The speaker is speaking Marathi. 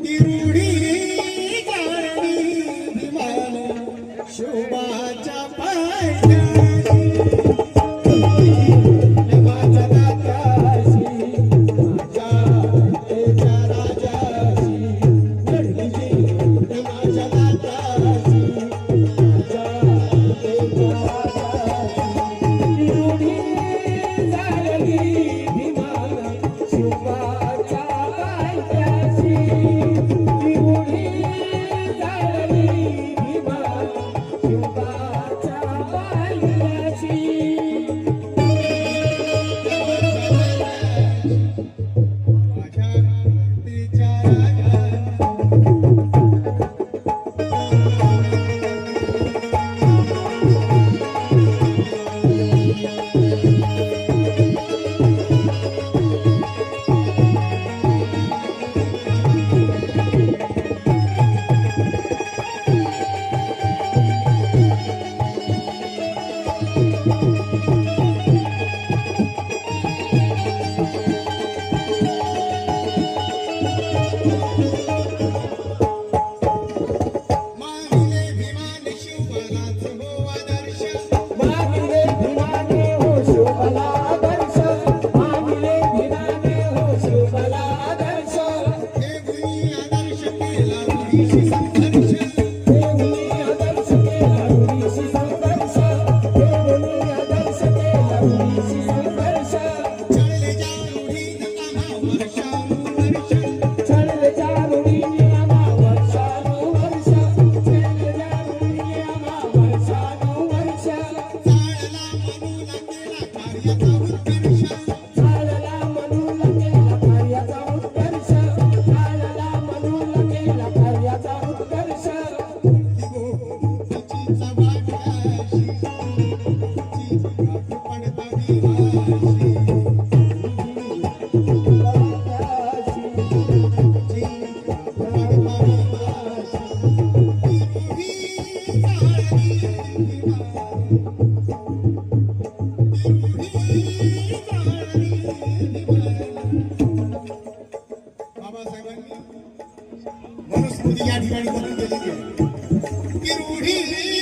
ती रूढी जाणी विमान शोभाच्या पायथ्याशी माझ्या दात्याशी माझ्या तेच्या राजाशी लढली माझ्या दात्याशी माझ्या तेच्या राजाशी रूढी झाली विमान शोभाच्या पायथ्याशी रूढी झाली विमान शोभाच्या पायथ्याशी माझ्या तेच्या राजा मानिले विमान शिवबालाच हो आदर्श मानिले भिमाने हो शोभला आदर्श मानिले भिमाने हो शोभला आदर्श देवनी आदर्श केला रूढीशी संघर्ष देवनी आदर्श केला रूढीशी संघर्ष देवनी आदर्श केला रूढीशी संघर्ष चढले ज्या रूढीनं आम्हा वर्षानुवर्ष चढले ज्या रूढीने आम्हा वर्षानुवर्ष चढले ज्या रूढीने आम्हा वर्षानुवर्ष चालला म्हणून केला कार्याचा उत्कर्ष झालेला म्हणून केला कार्याचा उत्कर्ष तिची चव्हाट्याशी तिची पडता विवाशी बाबासाहेबांनी मनुस्मृती या ठिकाणी करून दिलेली आहे की रूढी